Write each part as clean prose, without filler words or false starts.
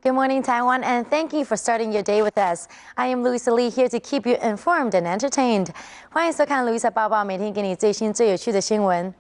Good morning, Taiwan, and thank you for starting your day with us. I am Louisa here to keep you informed and entertained. 欢迎收看 Louisa 报报，每天给你最新最有趣的新闻。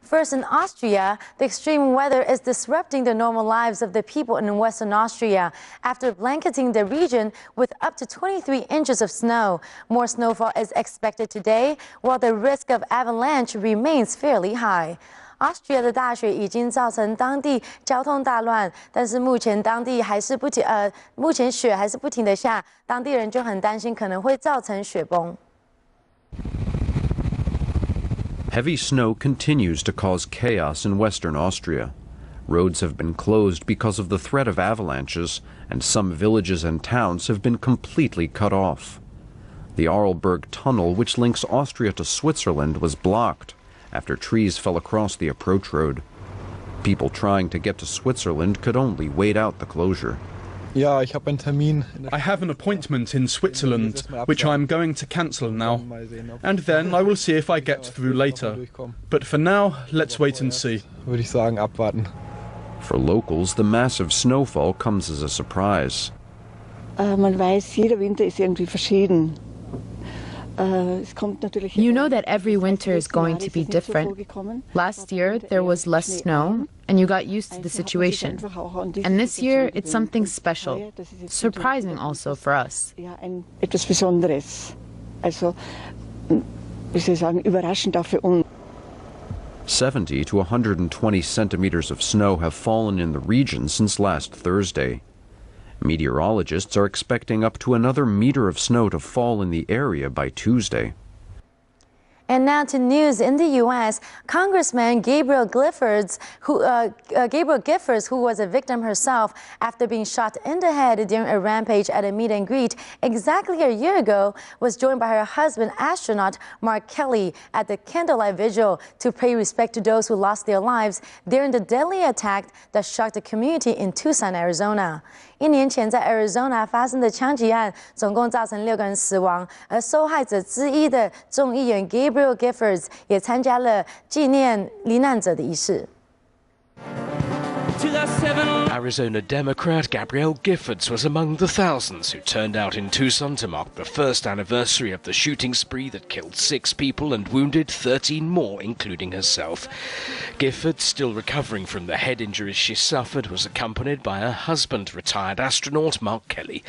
First, in Austria, the extreme weather is disrupting the normal lives of the people in Western Austria after blanketing the region with up to 23 inches of snow. More snowfall is expected today, while the risk of avalanche remains fairly high. Austria 的大雪已经造成当地交通大乱，但是目前雪还是不停的下，当地人就很担心可能会造成雪崩。Heavy snow continues to cause chaos in western Austria. Roads have been closed because of the threat of avalanches, and some villages and towns have been completely cut off. The Arlberg tunnel, which links Austria to Switzerland, was blocked after trees fell across the approach road. People trying to get to Switzerland could only wait out the closure. I have an appointment in Switzerland, which I'm going to cancel now, and then I will see if I get through later. But for now, let's wait and see. For locals, the massive snowfall comes as a surprise. Man weiß, jeder Winter ist irgendwie verschieden. You know that every winter is going to be different. Last year, there was less snow, and you got used to the situation. And this year, it's something special, surprising also for us. Etwas Besonderes. Also, wie soll ich sagen, überraschend auch für uns. 70 to 120 centimeters of snow have fallen in the region since last Thursday. Meteorologists are expecting up to another meter of snow to fall in the area by Tuesday. And now to news in the U.S. Congressman Gabrielle Giffords, who was a victim herself after being shot in the head during a rampage at a meet and greet exactly a year ago, was joined by her husband, astronaut Mark Kelly, at the candlelight vigil to pay respect to those who lost their lives during the deadly attack that shocked the community in Tucson, Arizona. 1年前在 Arizona 发生的枪击案，总共造成6个人死亡，而受害者之一的众议员 Gabrielle Giffords 也参加了纪念罹难者的仪式。Arizona Democrat Gabrielle Giffords was among the thousands who turned out in Tucson to mark the first anniversary of the shooting spree that killed 6 people and wounded 13 more, including herself. Giffords, still recovering from the head injuries she suffered, was accompanied by her husband, retired astronaut Mark Kelly.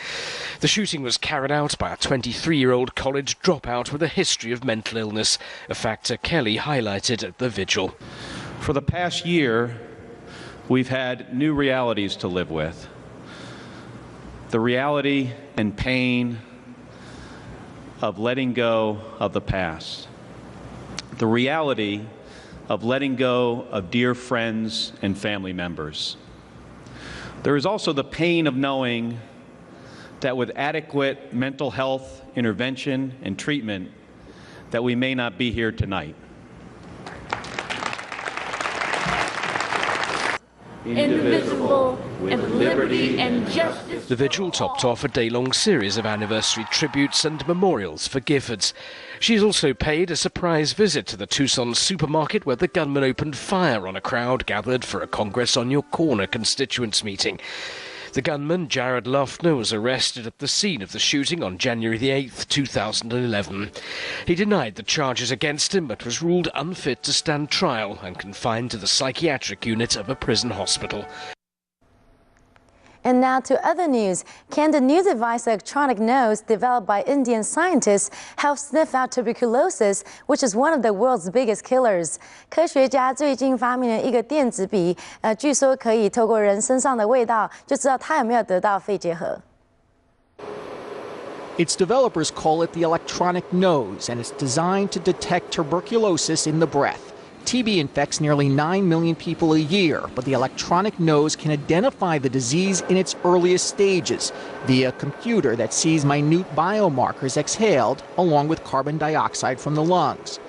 The shooting was carried out by a 23-year-old college dropout with a history of mental illness, a factor Kelly highlighted at the vigil. For the past year, we've had new realities to live with. The reality and pain of letting go of the past. The reality of letting go of dear friends and family members. There is also the pain of knowing that with adequate mental health intervention and treatment, that we may not be here tonight. Indivisible, and with liberty and justice. The vigil topped off a day-long series of anniversary tributes and memorials for Giffords. She's also paid a surprise visit to the Tucson supermarket where the gunman opened fire on a crowd gathered for a Congress on Your Corner constituents meeting. The gunman, Jared Luffner, was arrested at the scene of the shooting on January the 8th, 2011. He denied the charges against him but was ruled unfit to stand trial and confined to the psychiatric unit of a prison hospital. And now to other news. Can the new device electronic nose developed by Indian scientists help sniff out tuberculosis, which is one of the world's biggest killers? 科学家最近发明了一个电子笔，据说可以透过人身上的味道就知道他有没有得到肺结核。 Its developers call it the electronic nose, and it's designed to detect tuberculosis in the breath. TB infects nearly 9 million people a year, but the electronic nose can identify the disease in its earliest stages via a computer that sees minute biomarkers exhaled along with carbon dioxide from the lungs.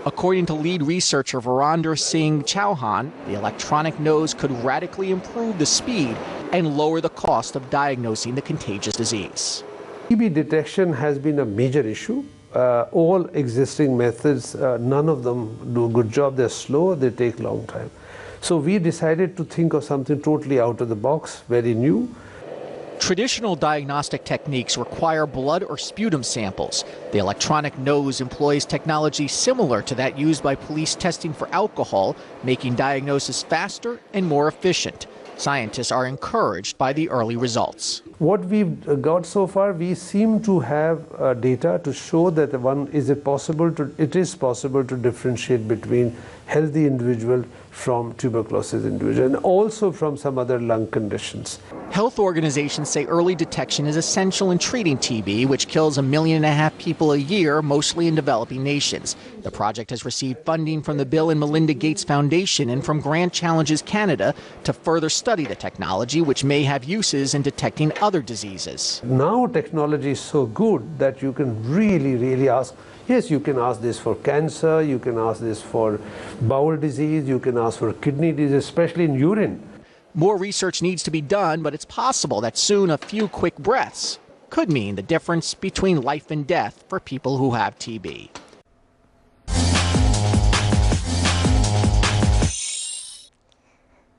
According to lead researcher Virender Singh Chauhan, the electronic nose could radically improve the speed and lower the cost of diagnosing the contagious disease. TB detection has been a major issue. All existing methods, none of them do a good job. They're slow, they take a long time. So we decided to think of something totally out of the box, very new. Traditional diagnostic techniques require blood or sputum samples. The electronic nose employs technology similar to that used by police testing for alcohol, making diagnosis faster and more efficient. Scientists are encouraged by the early results. What we've got so far, we seem to have data to show that it is possible to differentiate between healthy individual from tuberculosis individual and also from some other lung conditions. Health organizations say early detection is essential in treating TB, which kills 1.5 million people a year, mostly in developing nations. The project has received funding from the Bill and Melinda Gates Foundation and from Grand Challenges Canada to further study the technology, which may have uses in detecting other diseases. Now technology is so good that you can really ask. Yes, you can ask this for cancer, you can ask this for bowel disease, you can ask for kidney disease, especially in urine. More research needs to be done, but it's possible that soon a few quick breaths could mean the difference between life and death for people who have TB.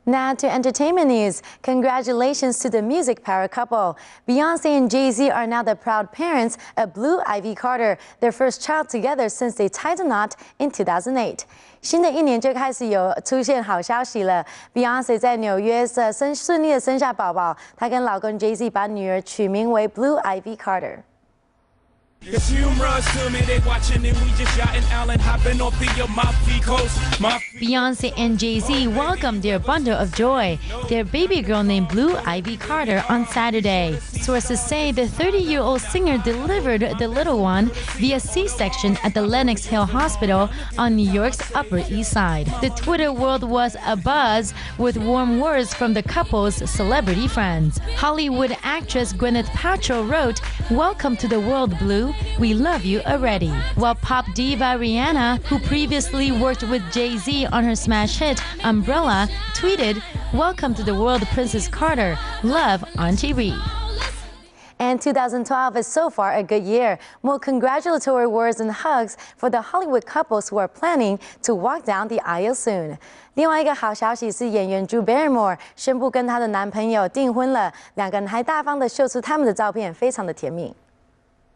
Now to entertainment news. Congratulations to the music power couple. Beyonce and Jay-Z are now the proud parents of Blue Ivy Carter, their first child together since they tied a knot in 2008. 新的一年就开始有出现好消息了。Beyonce 在纽约顺利的生下宝宝，她跟老公 Jay-Z 把女儿取名为 Blue Ivy Carter。 It's humorous to me, they watching and we just yachting Allen hopping off the Amalfi Coast. Beyonce and Jay-Z welcomed their bundle of joy, their baby girl named Blue Ivy Carter, on Saturday. Sources say the 30-year-old singer delivered the little one via C-section at the Lenox Hill Hospital on New York's Upper East Side. The Twitter world was abuzz with warm words from the couple's celebrity friends. Hollywood actress Gwyneth Paltrow wrote, "Welcome to the world, Blue. We love you already." While pop diva Rihanna, who previously worked with Jay-Z on her smash hit Umbrella, tweeted, "Welcome to the world, Princess Carter. Love, Auntie Ree." And 2012 is so far a good year. More congratulatory words and hugs for the Hollywood couples who are planning to walk down the aisle soon. 另外一个好消息是，演员 Drew Barrymore 宣布跟她的男朋友订婚了，两个人还大方的秀出他们的照片，非常的甜蜜。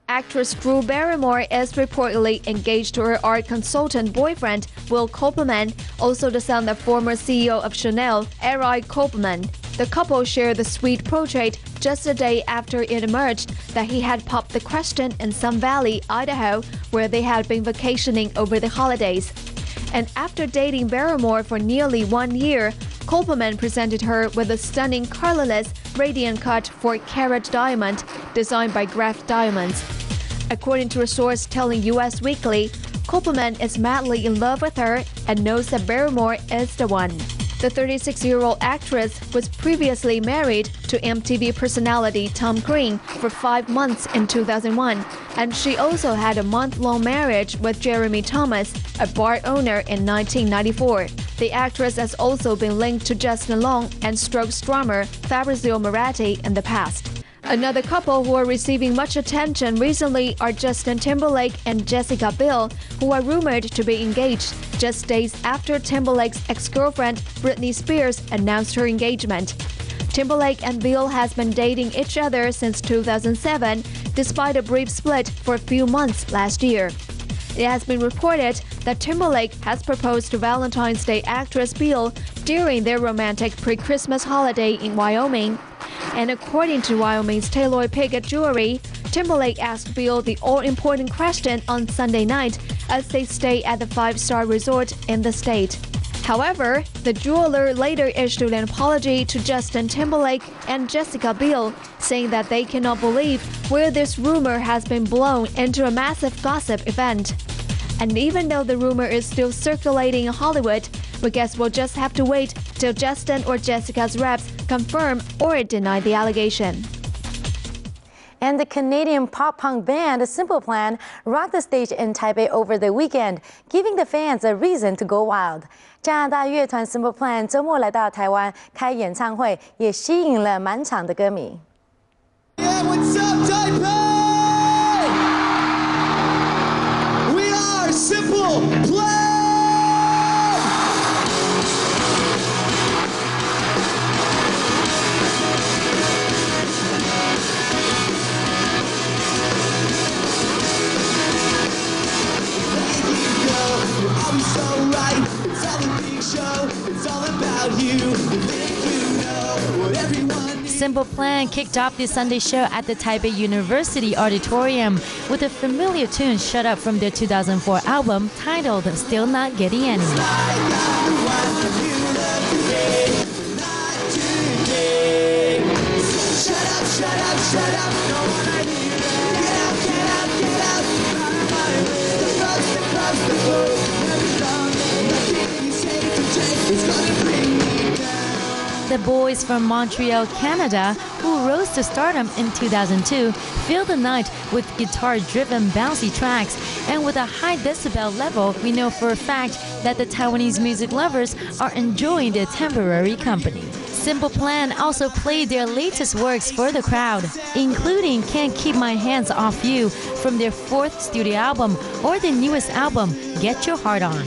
Actress Drew Barrymore is reportedly engaged to her art consultant boyfriend, Will Koppelman, also the son of former CEO of Chanel, Eric Koppelman. The couple shared the sweet portrait just a day after it emerged that he had popped the question in Sun Valley, Idaho, where they had been vacationing over the holidays. And after dating Barrymore for nearly 1 year, Koppelman presented her with a stunning colorless, radiant cut 4-carat diamond designed by Graf Diamonds. According to a source telling US Weekly, Koppelman is madly in love with her and knows that Barrymore is the one. The 36-year-old actress was previously married to MTV personality Tom Green for 5 months in 2001, and she also had a month-long marriage with Jeremy Thomas, a bar owner, in 1994. The actress has also been linked to Justin Long and Strokes drummer Fabrizio Moratti in the past. Another couple who are receiving much attention recently are Justin Timberlake and Jessica Biel, who are rumored to be engaged just days after Timberlake's ex-girlfriend Britney Spears announced her engagement. Timberlake and Biel has been dating each other since 2007, despite a brief split for a few months last year. It has been reported that Timberlake has proposed to Valentine's Day actress Biel during their romantic pre-Christmas holiday in Wyoming. And according to Wyoming's Taylor Pickett Jewelry, Timberlake asked Biel the all-important question on Sunday night as they stay at the 5-star resort in the state. However, the jeweler later issued an apology to Justin Timberlake and Jessica Biel, saying that they cannot believe where this rumor has been blown into a massive gossip event. And even though the rumor is still circulating in Hollywood, we guess we'll just have to wait till Justin or Jessica's reps confirm or deny the allegation. And the Canadian pop-punk band Simple Plan rocked the stage in Taipei over the weekend, giving the fans a reason to go wild. 加拿大乐团 Simple Plan 周末来到台湾开演唱会，也吸引了满场的歌迷。 Yeah, what's up, Taipei? We are Simple Plan. show. It's all about you. You think you know what everyone needs. Simple Plan kicked off the Sunday show at the Taipei University Auditorium with a familiar tune shut up from their 2004 album titled Still Not Getting Any. The boys from Montreal, Canada, who rose to stardom in 2002, filled the night with guitar-driven bouncy tracks, and with a high decibel level, we know for a fact that the Taiwanese music lovers are enjoying their temporary company. Simple Plan also played their latest works for the crowd, including Can't Keep My Hands Off You from their 4th studio album or their newest album, Get Your Heart On.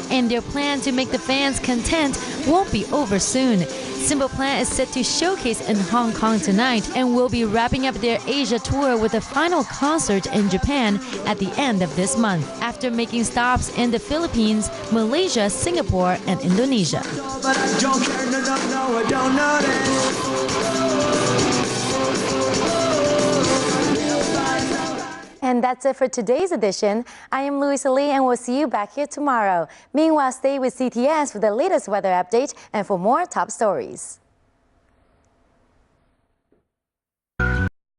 And their plan to make the fans content won't be over soon. Simple Plan is set to showcase in Hong Kong tonight and will be wrapping up their Asia tour with a final concert in Japan at the end of this month, after making stops in the Philippines, Malaysia, Singapore, and Indonesia. And that's it for today's edition. I am Louisa Lee, and we'll see you back here tomorrow. Meanwhile, stay with CTS for the latest weather update and for more top stories.